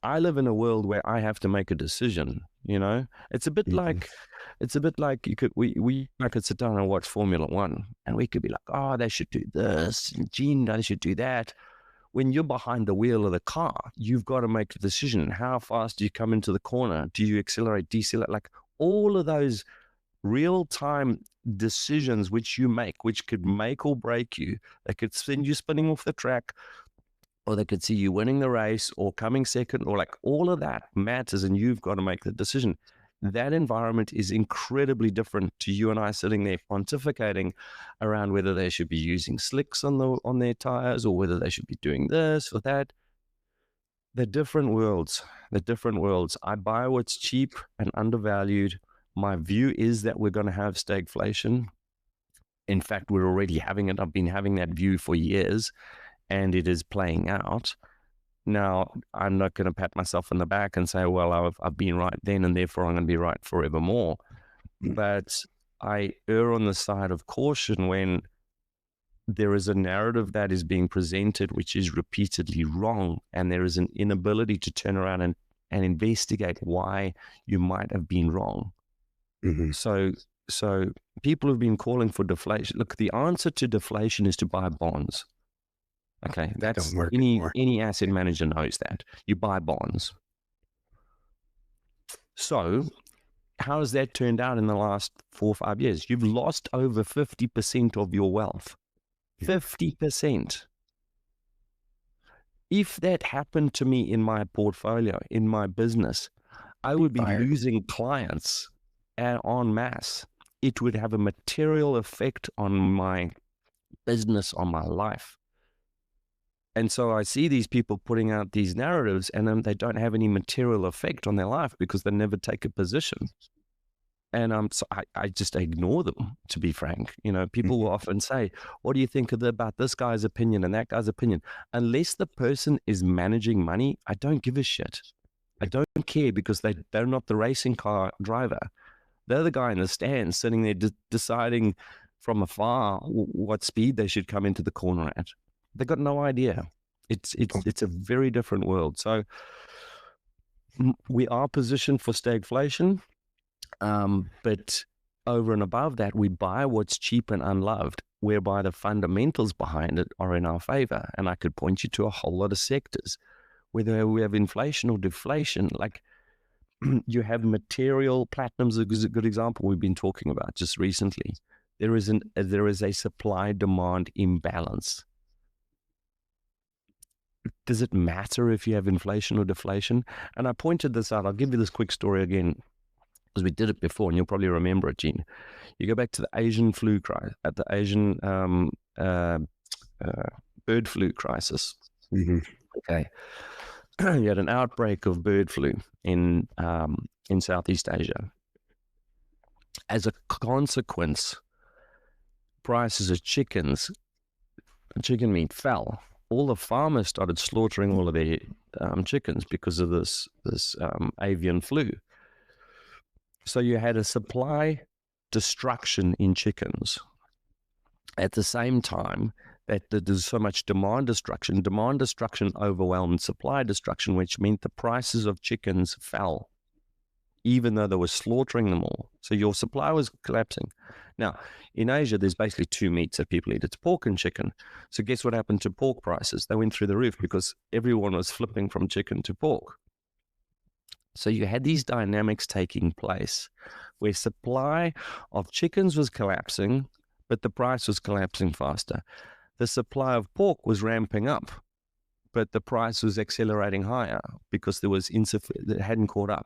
I live in a world where I have to make a decision. It's a bit like I could sit down and watch Formula One, and we could be like, oh, they should do this, Gene, they should do that. When you're behind the wheel of the car, you've got to make a decision. How fast do you come into the corner? Do you accelerate, decelerate? Like all of those real-time decisions which you make, which could make or break you. They could send you spinning off the track, or they could see you winning the race or coming second, or like all of that matters, and you've got to make the decision. That environment is incredibly different to you and I sitting there pontificating around whether they should be using slicks on their tires, or whether they should be doing this or that. They're different worlds. I buy what's cheap and undervalued. My view is that we're going to have stagflation. In fact, we're already having it. I've been having that view for years, and it is playing out. Now, I'm not going to pat myself on the back and say, well, I've been right then, and therefore I'm going to be right forevermore. But I err on the side of caution when there is a narrative that is being presented which is repeatedly wrong, and there is an inability to turn around and investigate why you might have been wrong. So people have been calling for deflation. Look, the answer to deflation is to buy bonds. Okay, that's any asset manager knows that. You buy bonds. So how has that turned out in the last 4 or 5 years? You've lost over 50% of your wealth. 50%. If that happened to me in my portfolio, in my business, I would be losing clients en masse. It would have a material effect on my business, on my life. And so I see these people putting out these narratives, and they don't have any material effect on their life because they never take a position. And so I just ignore them, to be frank. People will often say, what do you think about this guy's opinion and that guy's opinion? Unless the person is managing money, I don't give a shit. I don't care, because they're not the racing car driver. They're the guy in the stands sitting there deciding from afar what speed they should come into the corner at. They've got no idea. It's a very different world. So we are positioned for stagflation, but over and above that, we buy what's cheap and unloved, whereby the fundamentals behind it are in our favor. And I could point you to a whole lot of sectors, whether we have inflation or deflation. Like you have material, platinum's a good example we've been talking about just recently. There is a supply-demand imbalance. Does it matter if you have inflation or deflation? And I pointed this out. I'll give you this quick story again, because we did it before, and you'll probably remember it, Gene. You go back to the Asian flu crisis, at the Asian bird flu crisis. Okay, you had an outbreak of bird flu in Southeast Asia. As a consequence, prices of chicken meat fell. All the farmers started slaughtering all of their chickens because of this avian flu. So you had a supply destruction in chickens. At the same time that there's so much demand destruction overwhelmed supply destruction, which meant the prices of chickens fell, even though they were slaughtering them all. So your supply was collapsing. Now, in Asia, there's basically two meats that people eat. It's pork and chicken. So guess what happened to pork prices? They went through the roof because everyone was flipping from chicken to pork. So you had these dynamics taking place where supply of chickens was collapsing, but the price was collapsing faster. The supply of pork was ramping up, but the price was accelerating higher because there was it hadn't caught up.